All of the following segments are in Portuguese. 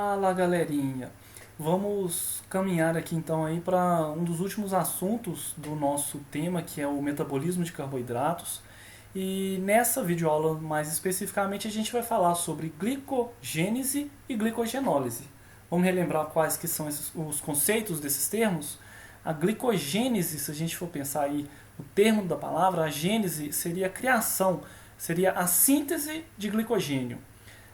Fala, galerinha! Vamos caminhar aqui então aí para um dos últimos assuntos do nosso tema, que é o metabolismo de carboidratos. E nessa videoaula, mais especificamente, a gente vai falar sobre glicogênese e glicogenólise. Vamos relembrar quais que são os conceitos desses termos? A glicogênese, se a gente for pensar aí no termo da palavra, a gênese seria a criação, seria a síntese de glicogênio.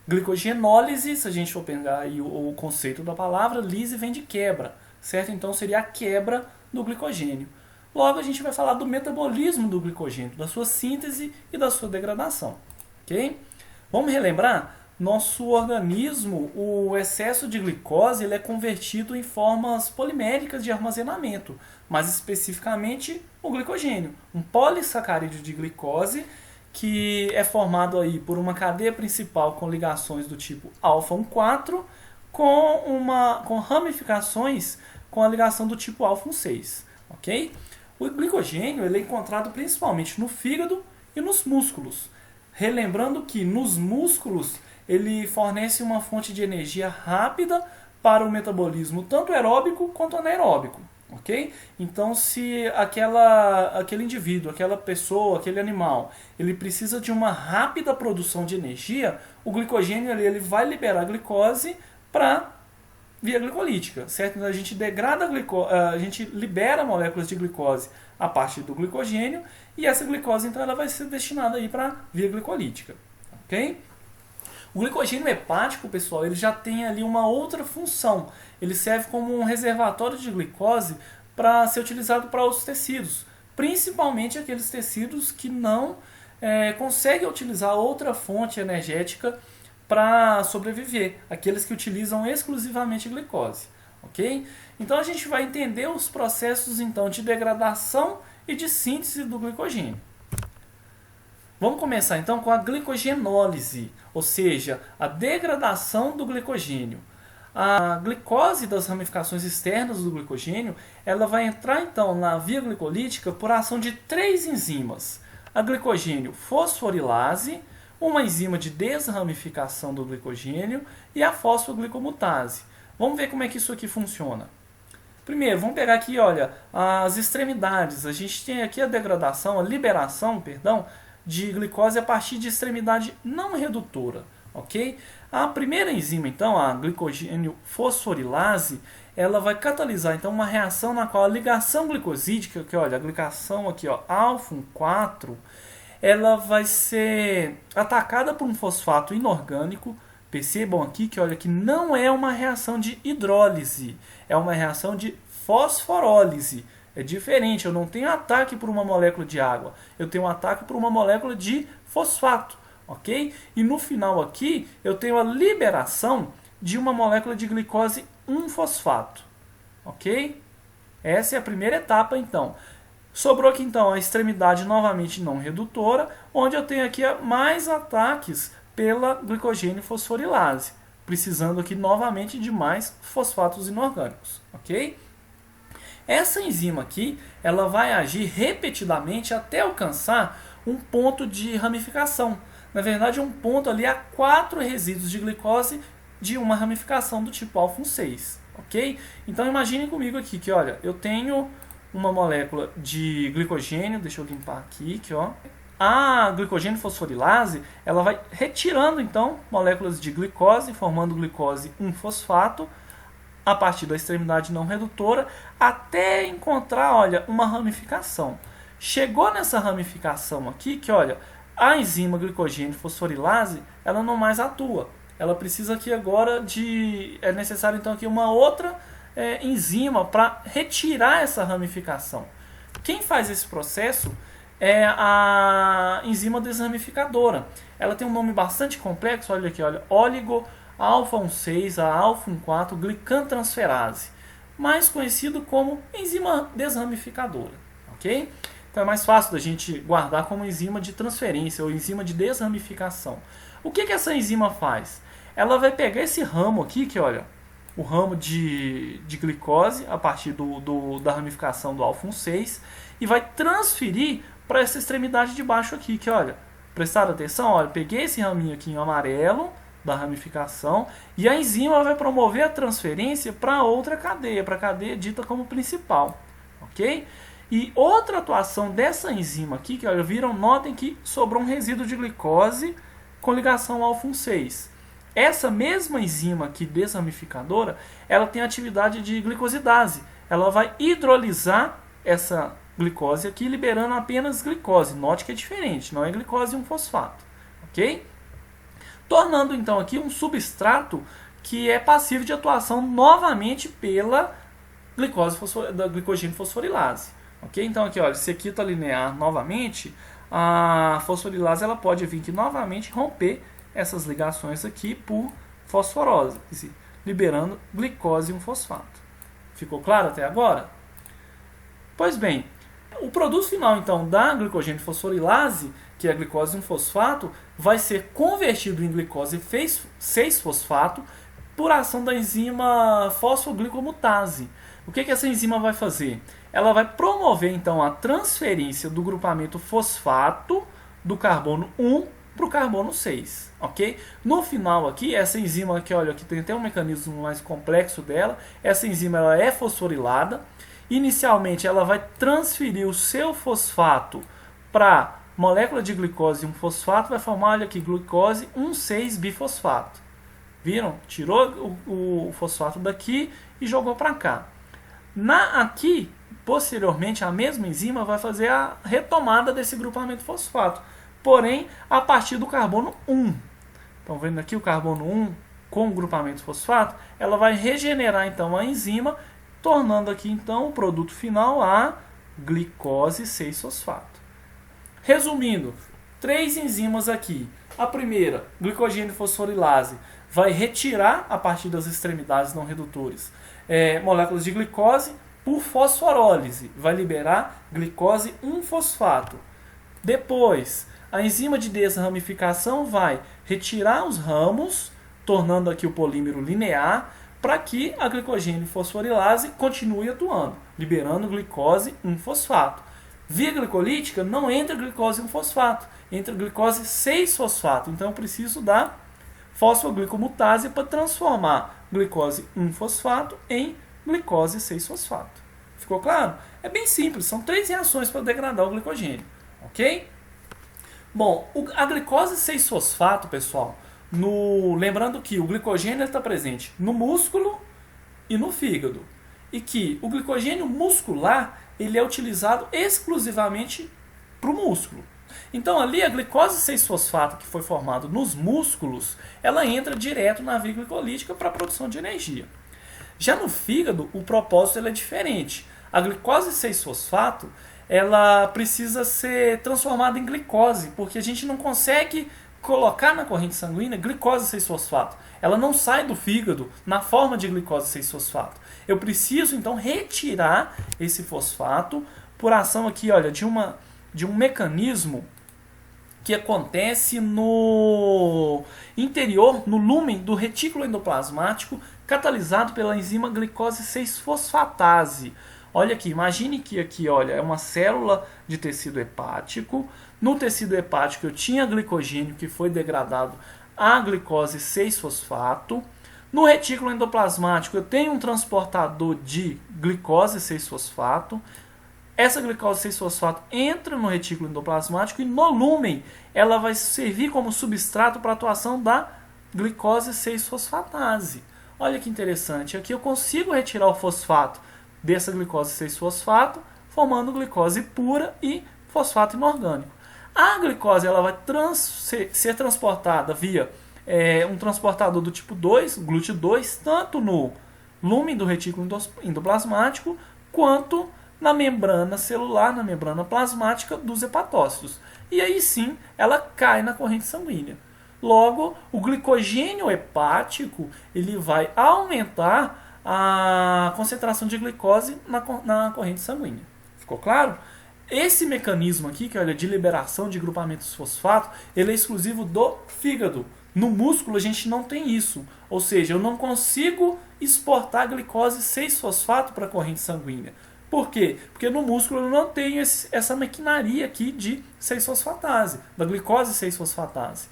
Glicogenólise, se a gente for pegar aí o conceito da palavra, lise vem de quebra, certo? Então seria a quebra do glicogênio. Logo a gente vai falar do metabolismo do glicogênio, da sua síntese e da sua degradação, ok? Vamos relembrar? Nosso organismo, o excesso de glicose, ele é convertido em formas poliméricas de armazenamento, mais especificamente o glicogênio, um polissacarídeo de glicose que é formado aí por uma cadeia principal com ligações do tipo alfa-1,4 com ramificações com a ligação do tipo alfa-1,6, ok? O glicogênio ele é encontrado principalmente no fígado e nos músculos. Relembrando que nos músculos ele fornece uma fonte de energia rápida para o metabolismo tanto aeróbico quanto anaeróbico. Ok? Então, se aquele indivíduo, aquela pessoa, aquele animal, ele precisa de uma rápida produção de energia, o glicogênio ele vai liberar a glicose para via glicolítica, certo? Então, a gente degrada a gente libera moléculas de glicose a partir do glicogênio e essa glicose então ela vai ser destinada aí para via glicolítica, ok? O glicogênio hepático, pessoal, ele já tem ali uma outra função. Ele serve como um reservatório de glicose para ser utilizado para outros tecidos, principalmente aqueles tecidos que não conseguem utilizar outra fonte energética para sobreviver, aqueles que utilizam exclusivamente glicose, ok? Então a gente vai entender os processos então de degradação e de síntese do glicogênio. Vamos começar então com a glicogenólise, ou seja, a degradação do glicogênio. A glicose das ramificações externas do glicogênio, ela vai entrar então na via glicolítica por ação de três enzimas. A glicogênio fosforilase, uma enzima de desramificação do glicogênio e a fosfoglicomutase. Vamos ver como é que isso aqui funciona. Primeiro, vamos pegar aqui, olha, as extremidades. A gente tem aqui a degradação, a liberação, perdão, de glicose a partir de extremidade não redutora, ok? A primeira enzima, então, a glicogênio fosforilase, ela vai catalisar então uma reação na qual a ligação glicosídica, que olha, a ligação aqui, ó, alfa-1,4, ela vai ser atacada por um fosfato inorgânico. Percebam aqui que olha que não é uma reação de hidrólise, é uma reação de fosforólise. É diferente, eu não tenho ataque por uma molécula de água, eu tenho um ataque por uma molécula de fosfato, ok? E no final aqui, eu tenho a liberação de uma molécula de glicose 1-fosfato, ok? Essa é a primeira etapa, então. Sobrou aqui, então, a extremidade novamente não redutora, onde eu tenho aqui mais ataques pela glicogênio fosforilase, precisando aqui novamente de mais fosfatos inorgânicos, ok? Essa enzima aqui, ela vai agir repetidamente até alcançar um ponto de ramificação. Na verdade, um ponto ali a 4 resíduos de glicose de uma ramificação do tipo alfa-1,6, ok? Então imaginem comigo aqui que, olha, eu tenho uma molécula de glicogênio, deixa eu limpar aqui, ó. A glicogênio fosforilase, ela vai retirando então moléculas de glicose, formando glicose 1-fosfato, a partir da extremidade não redutora, até encontrar, olha, uma ramificação. Chegou nessa ramificação aqui, que olha, a enzima glicogênio fosforilase, ela não mais atua. Ela precisa aqui agora é necessário então aqui uma outra enzima para retirar essa ramificação. Quem faz esse processo é a enzima desramificadora. Ela tem um nome bastante complexo, olha aqui, olha, alfa-1,6, a alfa-1,4 glicantransferase, mais conhecido como enzima desramificadora, ok? Então é mais fácil da gente guardar como enzima de transferência ou enzima de desramificação. O que essa enzima faz? Ela vai pegar esse ramo aqui, que olha, o ramo de glicose a partir da ramificação do alfa-1,6 e vai transferir para essa extremidade de baixo aqui, que olha, prestaram atenção? Olha, peguei esse raminho aqui em amarelo, da ramificação, e a enzima vai promover a transferência para outra cadeia, para a cadeia dita como principal, ok? E outra atuação dessa enzima aqui, que olha, notem que sobrou um resíduo de glicose com ligação ao alfa-6. Essa mesma enzima aqui desramificadora, ela tem atividade de glicosidase. Ela vai hidrolisar essa glicose aqui, liberando apenas glicose. Note que é diferente, não é glicose 1-fosfato, ok? Tornando então aqui um substrato que é passivo de atuação novamente pela da glicogênio fosforilase. Ok? Então aqui, olha, se aqui está linear novamente, a fosforilase ela pode vir aqui novamente romper essas ligações aqui por fosforose, liberando glicose 1-fosfato. Ficou claro até agora? Pois bem, o produto final então da glicogênio fosforilase, que é a glicose 1-fosfato, vai ser convertido em glicose 6-fosfato por ação da enzima fosfoglicomutase. O que essa enzima vai fazer? Ela vai promover então a transferência do grupamento fosfato do carbono 1 para o carbono 6, ok? No final aqui, essa enzima aqui, olha, aqui tem até um mecanismo mais complexo dela. Essa enzima ela é fosforilada. Inicialmente ela vai transferir o seu fosfato para molécula de glicose 1-fosfato, vai formar, olha aqui, glicose 1,6-bifosfato. Viram? Tirou o fosfato daqui e jogou para cá. Aqui, posteriormente, a mesma enzima vai fazer a retomada desse grupamento fosfato, porém a partir do carbono 1. Estão vendo aqui o carbono 1 com o grupamento fosfato? Ela vai regenerar então a enzima, tornando aqui então o produto final a glicose 6-fosfato. Resumindo, 3 enzimas aqui. A primeira, glicogênio fosforilase, vai retirar a partir das extremidades não redutores moléculas de glicose por fosforólise, vai liberar glicose 1-fosfato. Depois, a enzima de desramificação vai retirar os ramos, tornando aqui o polímero linear, para que a glicogênio fosforilase continue atuando, liberando glicose 1-fosfato. Via glicolítica não entra glicose 1-fosfato, entra glicose 6-fosfato. Então eu preciso da fosfoglicomutase para transformar glicose 1-fosfato em glicose 6-fosfato. Ficou claro? É bem simples, são 3 reações para degradar o glicogênio, ok? Bom, a glicose 6-fosfato, pessoal, lembrando que o glicogênio está presente no músculo e no fígado, e que o glicogênio muscular ele é utilizado exclusivamente para o músculo. Então ali a glicose 6-fosfato que foi formada nos músculos, ela entra direto na via glicolítica para a produção de energia. Já no fígado, o propósito é diferente. A glicose 6-fosfato ela precisa ser transformada em glicose, porque a gente não consegue colocar na corrente sanguínea glicose 6-fosfato. Ela não sai do fígado na forma de glicose 6-fosfato. Eu preciso então retirar esse fosfato por ação aqui, olha, de um mecanismo que acontece no interior, no lúmen do retículo endoplasmático, catalisado pela enzima glicose 6-fosfatase. Olha aqui, imagine que aqui, olha, é uma célula de tecido hepático. No tecido hepático eu tinha glicogênio que foi degradado a glicose 6-fosfato. No retículo endoplasmático eu tenho um transportador de glicose 6-fosfato. Essa glicose 6-fosfato entra no retículo endoplasmático e no lúmen ela vai servir como substrato para a atuação da glicose 6-fosfatase. Olha que interessante, aqui eu consigo retirar o fosfato dessa glicose 6-fosfato, formando glicose pura e fosfato inorgânico. A glicose ela vai ser transportada via um transportador do tipo 2, GLUT2, tanto no lúmen do retículo endoplasmático, quanto na membrana celular, na membrana plasmática dos hepatócitos. E aí sim, ela cai na corrente sanguínea. Logo, o glicogênio hepático ele vai aumentar a concentração de glicose na corrente sanguínea. Ficou claro? Esse mecanismo aqui, que olha, de liberação de grupamentos fosfato, ele é exclusivo do fígado. No músculo a gente não tem isso. Ou seja, eu não consigo exportar glicose 6-fosfato para a corrente sanguínea. Por quê? Porque no músculo eu não tenho essa maquinaria aqui de 6-fosfatase, da glicose 6-fosfatase.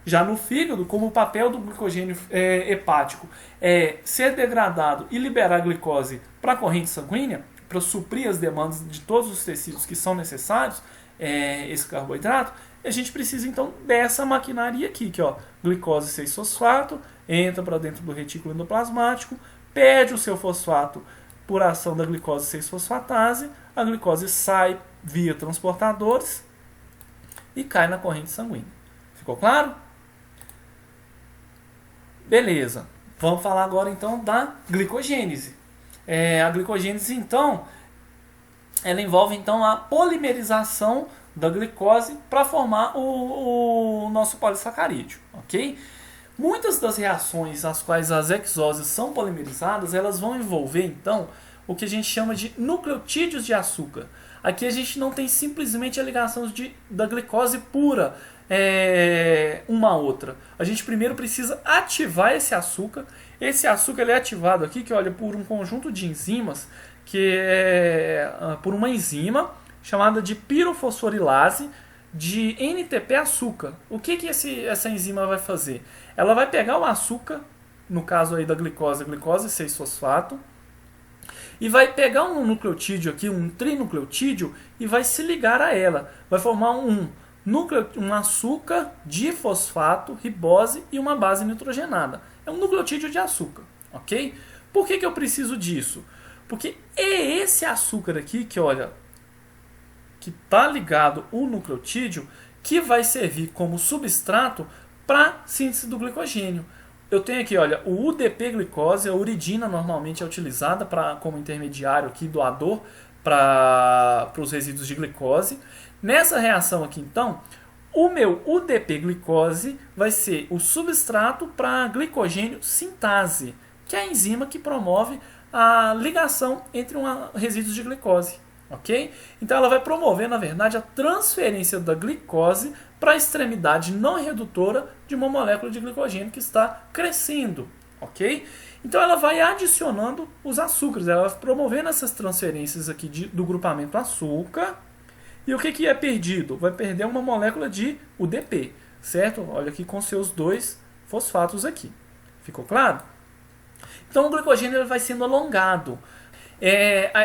Já no fígado, como o papel do glicogênio hepático é ser degradado e liberar a glicose para a corrente sanguínea, para suprir as demandas de todos os tecidos que são necessários, esse carboidrato, a gente precisa então dessa maquinaria aqui, que glicose 6-fosfato, entra para dentro do retículo endoplasmático, perde o seu fosfato por ação da glicose 6-fosfatase, a glicose sai via transportadores e cai na corrente sanguínea. Ficou claro? Beleza. Vamos falar agora então da glicogênese. A glicogênese então, ela envolve então a polimerização da glicose para formar o nosso polissacarídeo, ok? Muitas das reações às quais as hexoses são polimerizadas, elas vão envolver então o que a gente chama de nucleotídeos de açúcar. Aqui a gente não tem simplesmente a ligação da glicose pura uma a outra. A gente primeiro precisa ativar esse açúcar. Esse açúcar ele é ativado aqui, por um conjunto de enzimas, por uma enzima chamada de pirofosforilase de NTP-açúcar. O que essa enzima vai fazer? Ela vai pegar o açúcar, no caso aí da glicose 6-fosfato, e vai pegar um nucleotídeo aqui, um trinucleotídeo, e vai se ligar a ela. Vai formar um açúcar difosfato, ribose e uma base nitrogenada. É um nucleotídeo de açúcar, ok? Por que eu preciso disso? Porque é esse açúcar aqui que está ligado ao nucleotídeo que vai servir como substrato para síntese do glicogênio. Eu tenho aqui, o UDP-glicose, a uridina normalmente é utilizada como intermediário aqui, doador para os resíduos de glicose. Nessa reação aqui, então, o meu UDP-glicose vai ser o substrato para a glicogênio sintase, que é a enzima que promove a ligação entre resíduos de glicose. Ok? Então ela vai promover, na verdade, a transferência da glicose para a extremidade não redutora de uma molécula de glicogênio que está crescendo. Ok? Então ela vai adicionando os açúcares, ela vai promovendo essas transferências aqui do grupamento açúcar. E o que é perdido? Vai perder uma molécula de UDP, certo? Olha aqui com seus 2 fosfatos aqui. Ficou claro? Então o glicogênio ele vai sendo alongado.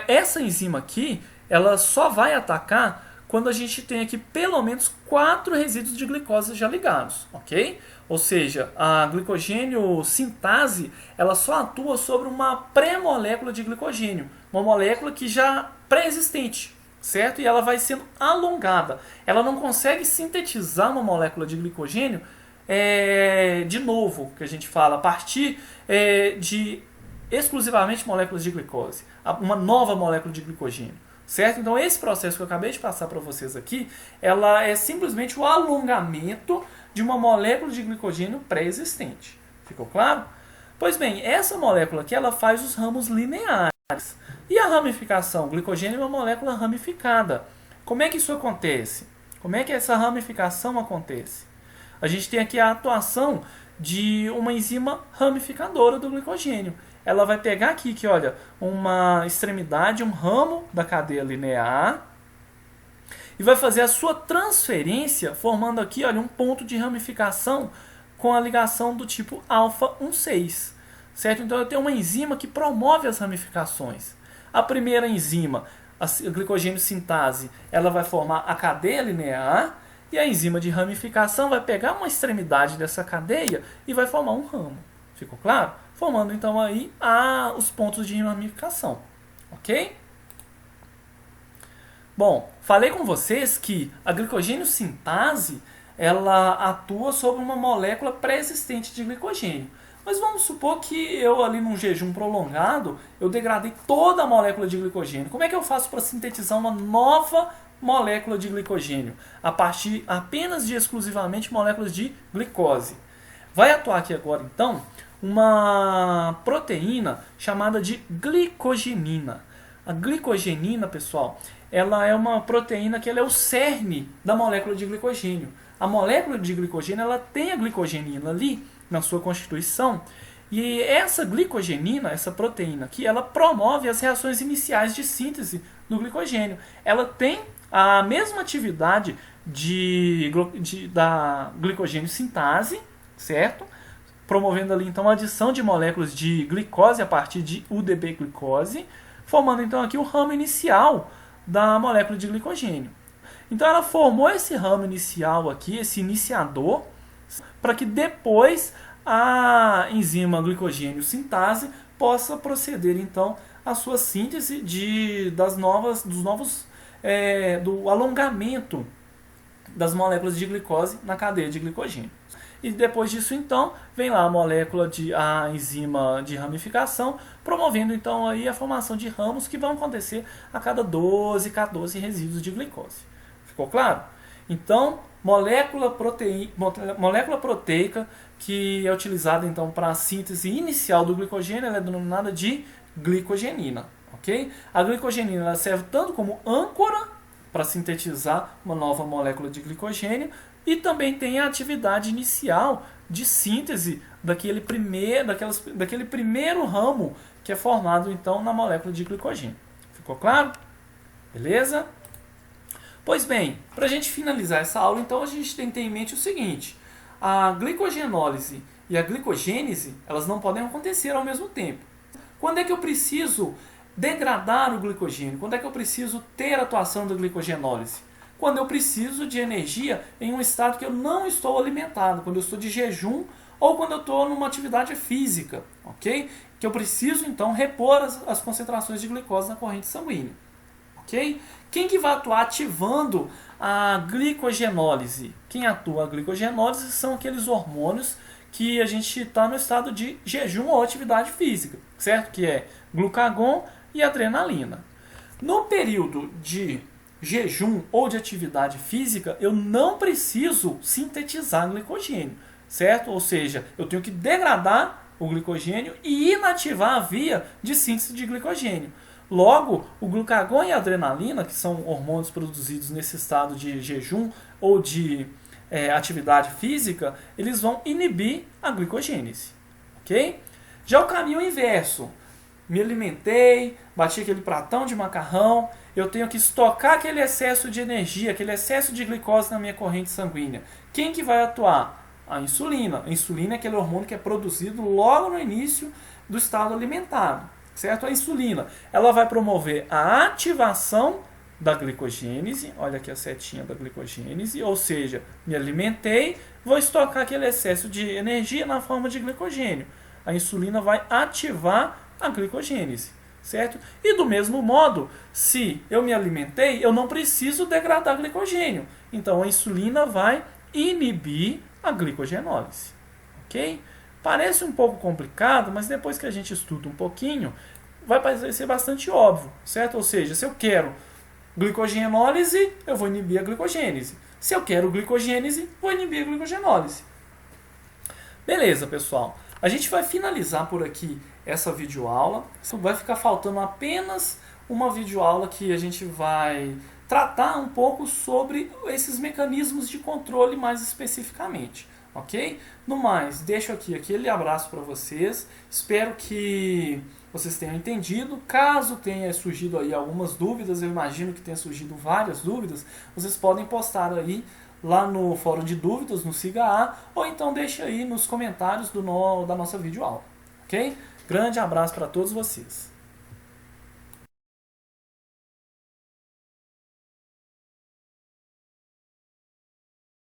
Essa enzima aqui, ela só vai atacar quando a gente tem aqui pelo menos 4 resíduos de glicose já ligados, ok? Ou seja, a glicogênio sintase, ela só atua sobre uma pré-molécula de glicogênio, uma molécula que já pré-existente, certo? E ela vai sendo alongada. Ela não consegue sintetizar uma molécula de glicogênio de novo, que a gente fala, a partir de exclusivamente moléculas de glicose, uma nova molécula de glicogênio, certo? Então esse processo que eu acabei de passar para vocês aqui, ela é simplesmente o alongamento de uma molécula de glicogênio pré-existente. Ficou claro? Pois bem, essa molécula aqui, ela faz os ramos lineares. E a ramificação? O glicogênio é uma molécula ramificada. Como é que isso acontece? Como é que essa ramificação acontece? A gente tem aqui a atuação de uma enzima ramificadora do glicogênio. Ela vai pegar aqui, uma extremidade, um ramo da cadeia linear, e vai fazer a sua transferência, formando aqui, um ponto de ramificação com a ligação do tipo alfa 1,6. Certo? Então eu tenho uma enzima que promove as ramificações. A primeira enzima, a glicogênio sintase, ela vai formar a cadeia linear, e a enzima de ramificação vai pegar uma extremidade dessa cadeia e vai formar um ramo. Ficou claro? Formando então aí os pontos de ramificação. Ok? Bom, falei com vocês que a glicogênio sintase, ela atua sobre uma molécula pré-existente de glicogênio. Mas vamos supor que eu ali num jejum prolongado, eu degradei toda a molécula de glicogênio. Como é que eu faço para sintetizar uma nova molécula de glicogênio a partir apenas de exclusivamente moléculas de glicose? Vai atuar aqui agora então uma proteína chamada de glicogenina. A glicogenina, pessoal, ela é uma proteína que ela é o cerne da molécula de glicogênio. A molécula de glicogênio, ela tem a glicogenina ali na sua constituição, e essa glicogenina, essa proteína aqui, ela promove as reações iniciais de síntese do glicogênio. Ela tem a mesma atividade da glicogênio sintase, certo? Promovendo ali então a adição de moléculas de glicose a partir de UDP-glicose, formando então aqui o ramo inicial da molécula de glicogênio. Então ela formou esse ramo inicial aqui, esse iniciador, para que depois a enzima glicogênio sintase possa proceder então à sua síntese do alongamento das moléculas de glicose na cadeia de glicogênio. E depois disso então vem lá a enzima de ramificação, promovendo então aí a formação de ramos que vão acontecer a cada 12, 14 resíduos de glicose. Ficou claro? Então, molécula proteica que é utilizada então para a síntese inicial do glicogênio, ela é denominada de glicogenina, ok? A glicogenina ela serve tanto como âncora para sintetizar uma nova molécula de glicogênio e também tem a atividade inicial de síntese daquele primeiro ramo que é formado então na molécula de glicogênio. Ficou claro? Beleza? Pois bem, para a gente finalizar essa aula, então a gente tem que ter em mente o seguinte: a glicogenólise e a glicogênese, elas não podem acontecer ao mesmo tempo. Quando é que eu preciso degradar o glicogênio? Quando é que eu preciso ter a atuação da glicogenólise? Quando eu preciso de energia em um estado que eu não estou alimentado, quando eu estou de jejum ou quando eu estou numa atividade física, ok? Que eu preciso então repor as concentrações de glicose na corrente sanguínea, ok? Quem que vai atuar ativando a glicogenólise? Quem atua a glicogenólise são aqueles hormônios que a gente está no estado de jejum ou atividade física, certo? Que é glucagon e adrenalina. No período de jejum ou de atividade física, eu não preciso sintetizar glicogênio, certo? Ou seja, eu tenho que degradar o glicogênio e inativar a via de síntese de glicogênio. Logo, o glucagon e a adrenalina, que são hormônios produzidos nesse estado de jejum ou de atividade física, eles vão inibir a glicogênese, ok? Já o caminho inverso, me alimentei, bati aquele pratão de macarrão, eu tenho que estocar aquele excesso de energia, aquele excesso de glicose na minha corrente sanguínea. Quem que vai atuar? A insulina. A insulina é aquele hormônio que é produzido logo no início do estado alimentado, certo? A insulina, ela vai promover a ativação da glicogênese, olha aqui a setinha da glicogênese, ou seja, me alimentei, vou estocar aquele excesso de energia na forma de glicogênio. A insulina vai ativar a glicogênese, certo? E do mesmo modo, se eu me alimentei, eu não preciso degradar glicogênio. Então a insulina vai inibir a glicogenólise, ok? Parece um pouco complicado, mas depois que a gente estuda um pouquinho, vai parecer bastante óbvio, certo? Ou seja, se eu quero glicogenólise, eu vou inibir a glicogênese. Se eu quero glicogênese, vou inibir a glicogenólise. Beleza, pessoal. A gente vai finalizar por aqui essa videoaula. Vai ficar faltando apenas uma videoaula que a gente vai tratar um pouco sobre esses mecanismos de controle mais especificamente, ok? No mais, deixo aqui aquele abraço para vocês. Espero que vocês tenham entendido. Caso tenha surgido aí algumas dúvidas, eu imagino que tenha surgido várias dúvidas, vocês podem postar aí lá no fórum de dúvidas, no SIGA, ou então deixe aí nos comentários da nossa videoaula, ok? Grande abraço para todos vocês.